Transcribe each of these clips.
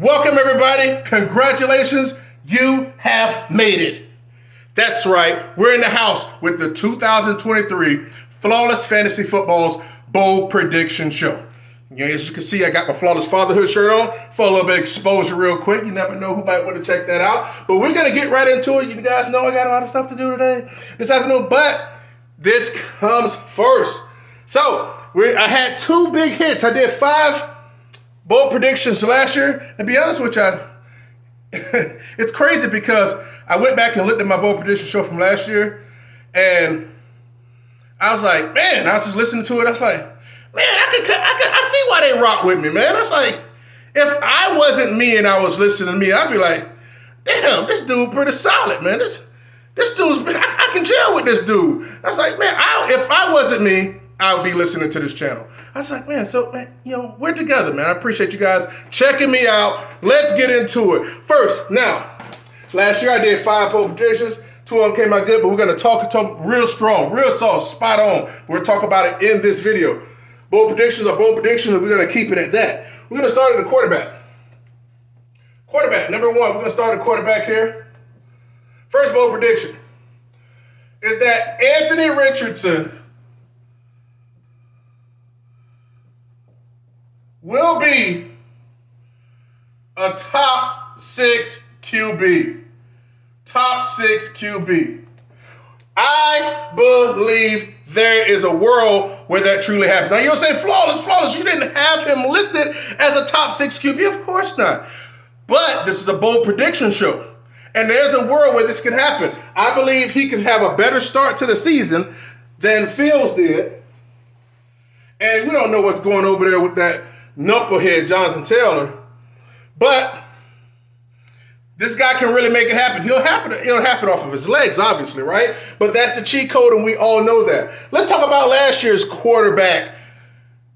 Welcome, everybody. Congratulations. You have made it. That's right. We're in the house with the 2023 Flawless Fantasy Football's Bold Prediction Show. As you can see, I got my Flawless Fatherhood shirt on for a little bit of exposure real quick. You never know who might want to check that out. But we're going to get right into it. You guys know I got a lot of stuff to do today, this afternoon. But this comes first. So I had two big hits. I did 5 bold predictions last year. And to be honest with you, it's crazy because I went back and looked at my bold prediction show from last year, and I was like, man, I was just listening to it. I was like, man, I see why they rock with me, man. I was like, if I wasn't me and I was listening to me, I'd be like, damn, this dude pretty solid, man. This dude's, I can gel with this dude. I was like, man, if I wasn't me, I would be listening to this channel. I was like, man, we're together, man. I appreciate you guys checking me out. Let's get into it. First, now, last year I did 5 bold predictions. 2 of them came out good, but we're going to talk real strong, real soft, spot on. We're going to talk about it in this video. Bold predictions are bold predictions, and we're going to keep it at that. We're going to start at the quarterback. Quarterback, number 1, we're going to start at quarterback here. First bold prediction is that Anthony Richardson will be a top 6 QB. Top 6 QB. I believe there is a world where that truly happens. Now you'll say, flawless, you didn't have him listed as a top 6 QB. Of course not. But this is a bold prediction show. And there's a world where this can happen. I believe he could have a better start to the season than Fields did. And we don't know what's going over there with that knucklehead Jonathan Taylor. But this guy can really make it happen. He'll happen off of his legs, obviously, right? But that's the cheat code, and we all know that. Let's talk about last year's quarterback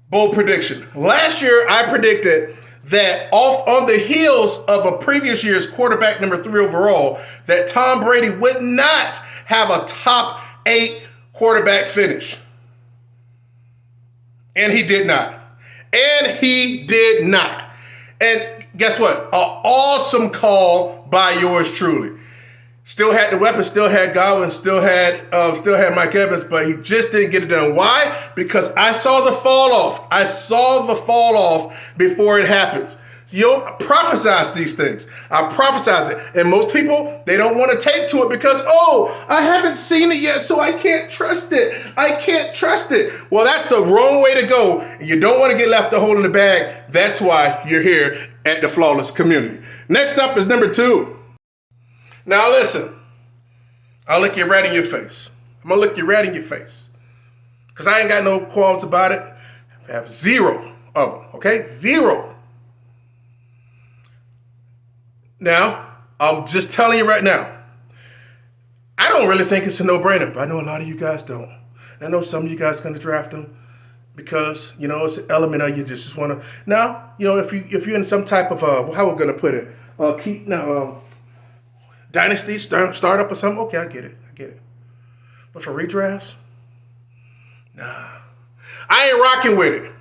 bold prediction. Last year, I predicted that off on the heels of a previous year's quarterback number 3 overall, that Tom Brady would not have a top 8 quarterback finish. And he did not. And guess what? An awesome call by yours truly. Still had the weapon, still had Godwin, still had Mike Evans, but he just didn't get it done. Why? Because I saw the fall off. I saw the fall off before it happens. You'll prophesize these things. I prophesize it. And most people, they don't want to take to it because, I haven't seen it yet, so I can't trust it. Well, that's the wrong way to go. You don't want to get left a hole in the bag. That's why you're here at the Flawless community. Next up is number 2. Now listen, I'll look you right in your face. I'm going to look you right in your face. Because I ain't got no qualms about it. I have 0 of them, okay? 0. Now, I'm just telling you right now, I don't really think it's a no-brainer, but I know a lot of you guys don't. I know some of you guys are going to draft them because, it's an element of you just want to. Now, if you're in some type of, how we're going to put it, dynasty, startup or something, okay, I get it. But for redrafts, nah. I ain't rocking with it.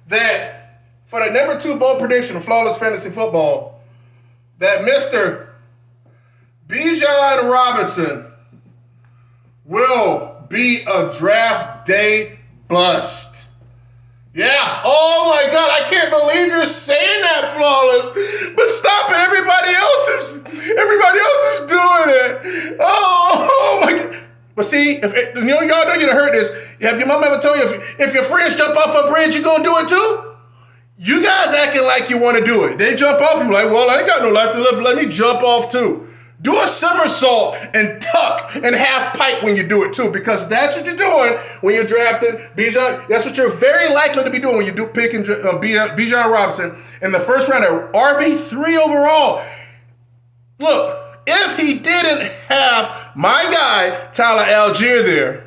That for the number 2 bold prediction of Flawless Fantasy Football, that Mr. Bijan Robinson will be a draft day bust. Yeah. Oh my God, I can't believe you're saying that, Flawless. But stop it. Everybody else is doing it. Oh my God. But see, y'all know you're gonna hurt this. Have your mom ever told you if your friends jump off a bridge, you gonna do it too? You guys acting like you want to do it. They jump off, you're like, well, I ain't got no life to live. Let me jump off too. Do a somersault and tuck and half pipe when you do it too, because that's what you're doing when you're drafting Bijan. That's what you're very likely to be doing when you do picking Bijan Robinson in the first round of RB3 overall. Look, if he didn't have my guy, Tyler Algier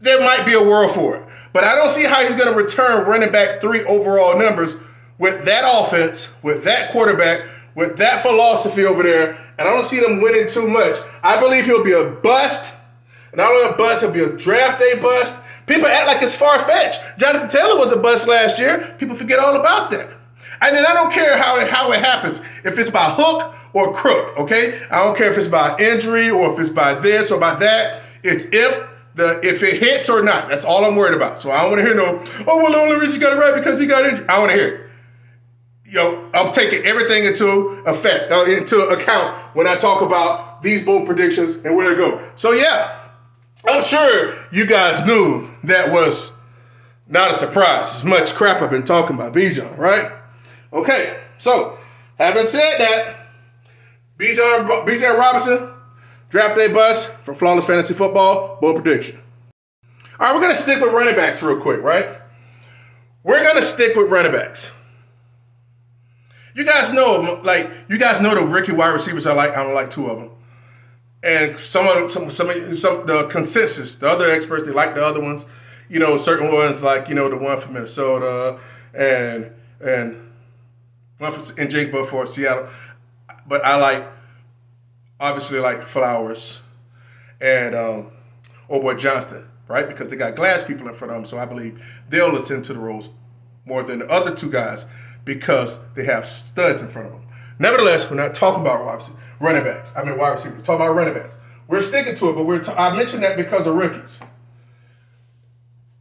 there might be a world for it. But I don't see how he's going to return running back 3 overall numbers with that offense, with that quarterback, with that philosophy over there. And I don't see them winning too much. I believe he'll be a bust. And not only a bust, he'll be a draft day bust. People act like it's far-fetched. Jonathan Taylor was a bust last year. People forget all about that. And then I don't care how it happens. If it's by hook or crook, okay? I don't care if it's by injury or if it's by this or by that. It's if it hits or not. That's all I'm worried about. So I don't want to hear no, oh, well, the only reason you got it right because he got injured. I want to hear it. I'm taking everything into account when I talk about these bold predictions and where they go. So yeah, I'm sure you guys knew that was not a surprise. As much crap I've been talking about Bijan, right? Okay, so having said that, Bijan Robinson, draft day bust from Flawless Fantasy Football, bold prediction. All right, we're going to stick with running backs real quick, right? We're going to stick with running backs. You guys know the rookie wide receivers I like. I don't like two of them. And some the consensus, the other experts, they like the other ones. Certain ones like, the one from Minnesota and one from Jake Butt for Seattle. But I obviously like Flowers and boy Johnston, right? Because they got glass people in front of them, so I believe they'll ascend to the roles more than the other two guys because they have studs in front of them. Nevertheless, we're not talking about wide receivers. We're talking about running backs. We're sticking to it, but I mentioned that because of rookies.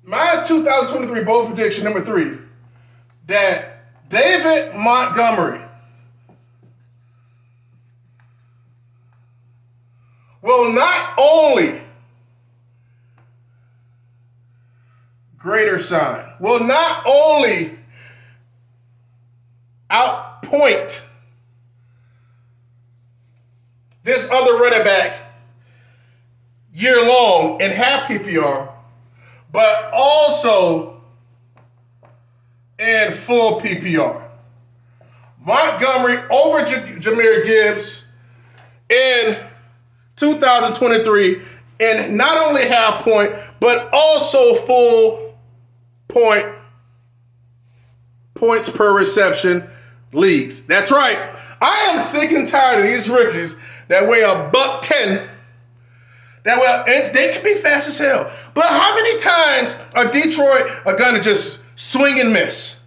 My 2023 bold prediction, number 3, that David Montgomery will not only will not only outpoint this other running back year long in half PPR, but also in full PPR. Montgomery over Jahmyr Gibbs in 2023 in not only half point, but also full points per reception leagues. That's right. I am sick and tired of these rookies that weigh $110. They can be fast as hell. But how many times are Detroit going to just swing and miss?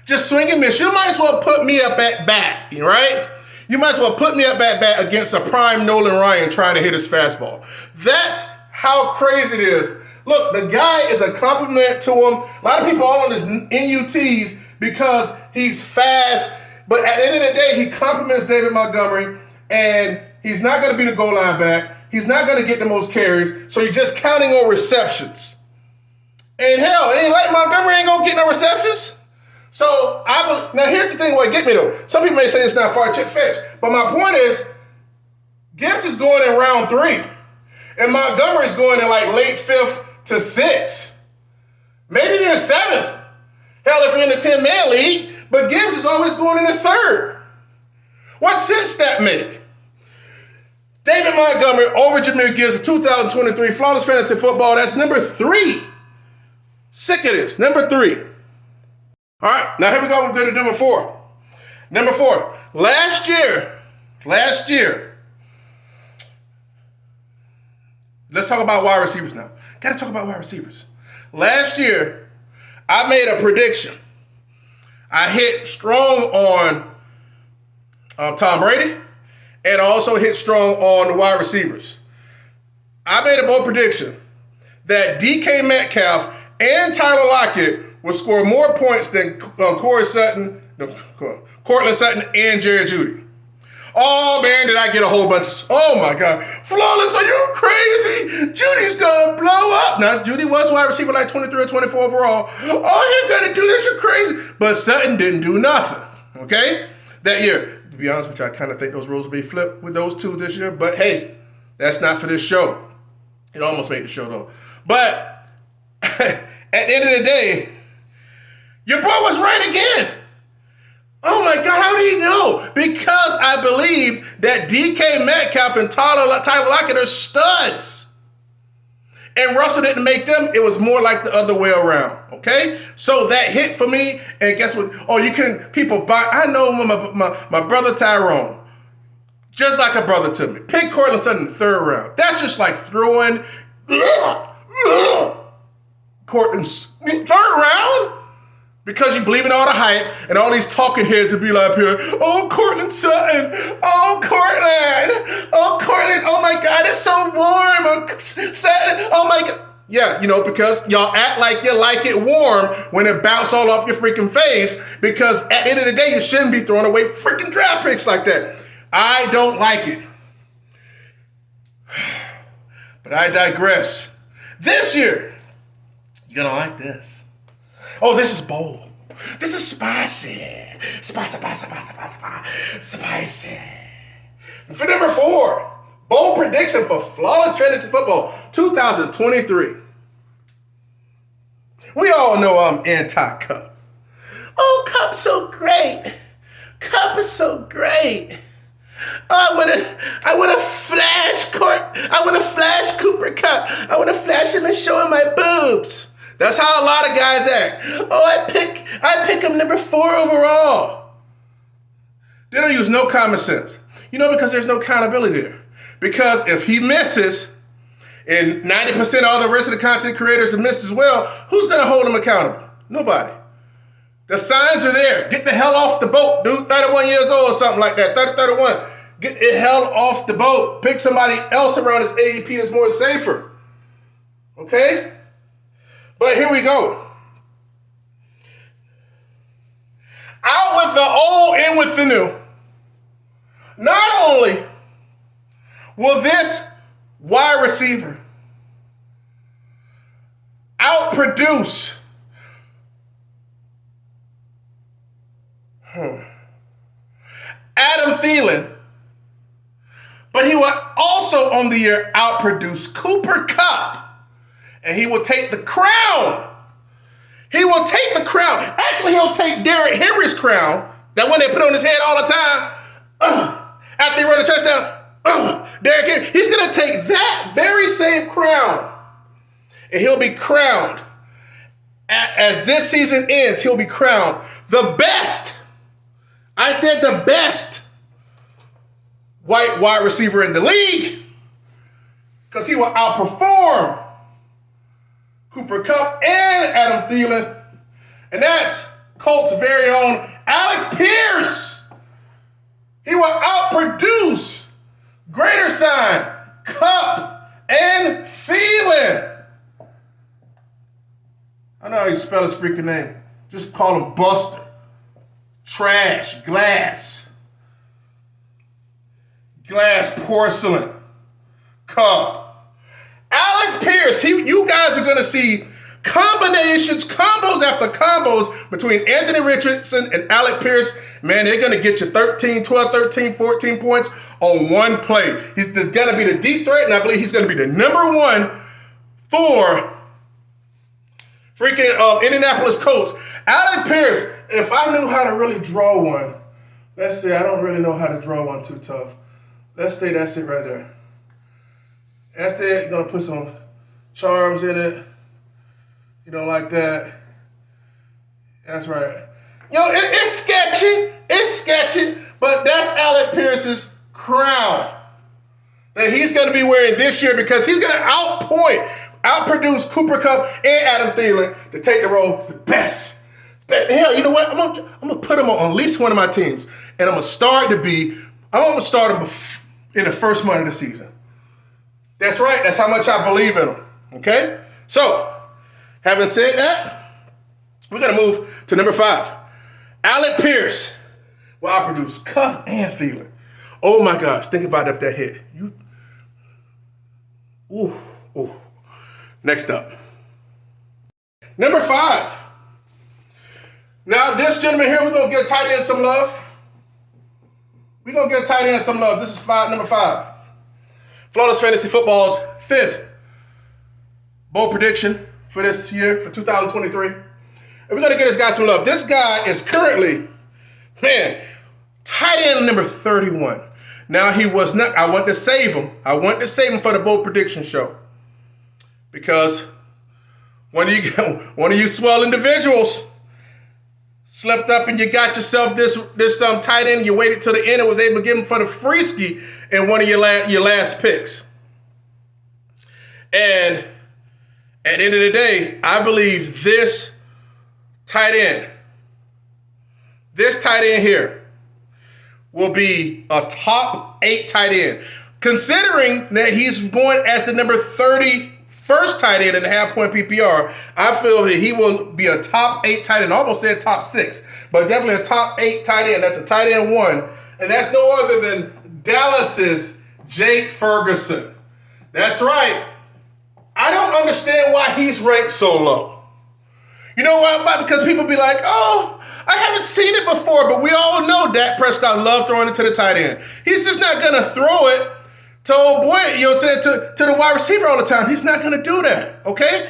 Just swing and miss. You might as well put me up at bat, right? You might as well put me up at bat against a prime Nolan Ryan trying to hit his fastball. That's how crazy it is. Look, the guy is a compliment to him. A lot of people all on his NUTs because he's fast. But at the end of the day, he compliments David Montgomery, and he's not going to be the goal line back. He's not going to get the most carries, so you're just counting on receptions. And hell, it ain't like Montgomery ain't going to get no receptions. So, now here's the thing what get me though. Some people may say it's not far-fetched, but my point is, Gibbs is going in round 3, and Montgomery's going in like late 5th to 6th. Maybe even 7th. Hell, if you're in the 10-man league, but Gibbs is always going in the 3rd. What sense that make? David Montgomery over Jahmyr Gibbs for 2023 Flawless Fantasy Football. That's number 3. Sick of this. Number 3. All right, now here we go. We're going to number 4. Number 4. Last year. Let's talk about wide receivers now. Got to talk about wide receivers. Last year, I made a prediction. I hit strong on Tom Brady and also hit strong on the wide receivers. I made a bold prediction that DK Metcalf and Tyler Lockett will score more points than Courtland Sutton and Jerry Jeudy. Oh, man, did I get a whole bunch of... Oh, my God. Flawless, are you crazy? Judy's going to blow up. Now, Judy was wide receiver like 23 or 24 overall. Oh, you're going to do this. You're crazy. But Sutton didn't do nothing, okay, that year. To be honest with you, I kind of think those roles will be flipped with those two this year. But, hey, that's not for this show. It almost made the show, though. But at the end of the day, your boy was right again. Oh my God, how do you know? Because I believe that DK Metcalf and Tyler Lockett are studs. And Russell didn't make them. It was more like the other way around, okay? So that hit for me, and guess what? Oh, you can, people buy, I know my brother Tyrone, just like a brother to me. Pick Courtland Sutton in the 3rd round. That's just like throwing Courtland's 3rd round? Because you believe in all the hype and all these talking heads will be like here, oh, Cortland Sutton, oh, Cortland, oh my God, it's so warm, Sutton, oh my God. Yeah, because y'all act like you like it warm when it bounces all off your freaking face, because at the end of the day, you shouldn't be throwing away freaking draft picks like that. I don't like it. But I digress. This year, you're gonna like this. Oh, this is bold. This is spicy. Spicy. And for number 4, bold prediction for Flawless Fantasy Football 2023. We all know I'm anti-Cup. Oh, Cup's so great. Cup is so great. Oh, I want to flash Cooper Cup. I want to flash him and show him my boobs. That's how a lot of guys act. Oh, I pick him number 4 overall. They don't use no common sense. Because there's no accountability there. Because if he misses, and 90% of all the rest of the content creators have missed as well, who's going to hold him accountable? Nobody. The signs are there. Get the hell off the boat, dude. 31 years old or something like that. 30, 31. Get the hell off the boat. Pick somebody else around this AEP that's more safer. Okay? But here we go. Out with the old, in with the new. Not only will this wide receiver outproduce Adam Thielen, but he will also on the year outproduce Cooper Kupp. And he will take the crown. He will take the crown. Actually, he'll take Derrick Henry's crown, that one they put on his head all the time. After he run a touchdown, Derrick Henry. He's going to take that very same crown. And he'll be crowned. As this season ends, he'll be crowned the best. I said the best white wide receiver in the league. Because he will outperform Cooper Kupp and Adam Thielen. And that's Colts' very own Alec Pierce. He will outproduce Greater Sign, Kupp, and Thielen. I know how you spell his freaking name. Just call him Buster. Trash, glass, porcelain, Kupp. Alec Pierce, you guys are going to see combos after combos between Anthony Richardson and Alec Pierce. Man, they're going to get you 13, 12, 13, 14 points on one play. He's going to be the deep threat, and I believe he's going to be the number 1 for freaking Indianapolis Colts. Alec Pierce, if I knew how to really draw one, let's say I don't really know how to draw one too tough. Let's say that's it right there. That's it. You're going to put some charms in it. Like that. That's right. It's sketchy. It's sketchy. But that's Alec Pierce's crown that he's going to be wearing this year, because he's going to outproduce Cooper Kupp and Adam Thielen to take the role as the best. Hell, you know what? I'm going to put him on at least one of my teams. And I'm going to start him in the first month of the season. That's right. That's how much I believe in him. Okay? So, having said that, we're going to move to number 5. Alec Pierce will outproduce Kupp and Thielen. Oh my gosh. Think about it if that hit. Ooh. Next up. Number 5. Now, this gentleman here, we're going to get tight end some love. This is number 5. Flawless Fantasy Football's 5th bold prediction for this year, for 2023. And we're going to get this guy some love. This guy is currently, tight end number 31. Now, he was not, I want to save him. For the bold prediction show. Because one of you swell individuals slept up and you got yourself this tight end. You waited till the end and was able to get him for the free ski in one of your last picks. And at the end of the day, I believe this tight end this tight end here will be a top 8 tight end. Considering that he's going as the number 31st tight end in the half-point PPR, I feel that he will be a top 8 tight end. I almost said top 6, but definitely a top 8 tight end. That's a tight end 1. And that's no other than Dallas's Jake Ferguson. That's right. I don't understand why he's ranked so low. You know why? Because people be like, oh, I haven't seen it before, but we all know Dak Prescott loves throwing it to the tight end. He's just not going to throw it to old boy, you know what I'm saying, to the wide receiver all the time. He's not going to do that, okay?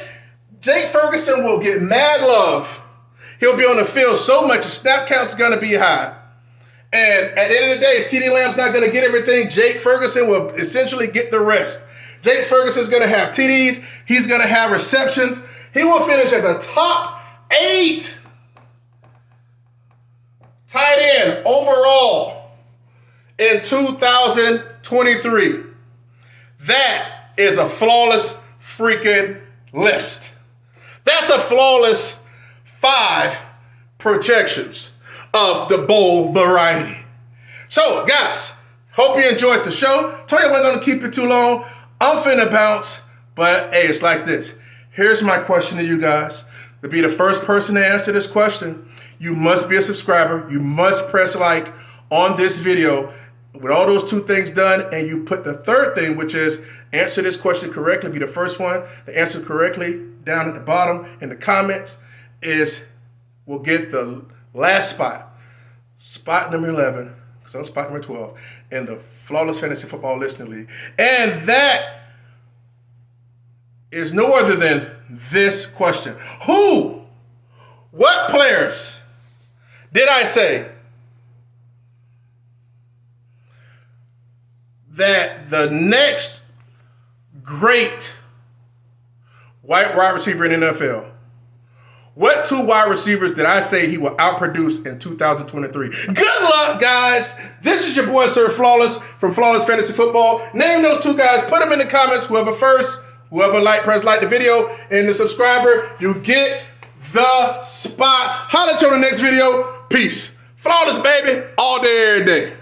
Jake Ferguson will get mad love. He'll be on the field so much, the snap count's going to be high. And at the end of the day, CeeDee Lamb's not going to get everything. Jake Ferguson will essentially get the rest. Jake Ferguson's going to have TDs. He's going to have receptions. He will finish as a top 8 tight end overall in 2023. That is a flawless freaking list. That's a flawless 5 projections of the bowl variety. So, guys, hope you enjoyed the show. Told you I wasn't going to keep it too long. I'm finna bounce, but hey, it's like this. Here's my question to you guys. To be the first person to answer this question, you must be a subscriber. You must press like on this video. With all those 2 things done, and you put the 3rd thing, which is answer this question correctly, be the first one to answer correctly down at the bottom in the comments, will get the last spot number 11, because I'm spot number 12, in the Flawless Fantasy Football Listener League. And that is no other than this question. What players did I say that the next great white wide receiver in the NFL, what 2 wide receivers did I say he will outproduce in 2023? Good luck, guys. This is your boy, Sir Flawless, from Flawless Fantasy Football. Name those 2 guys. Put them in the comments. Whoever press like the video, and the subscriber, you get the spot. Holla at you on the next video. Peace. Flawless, baby, all day, every day.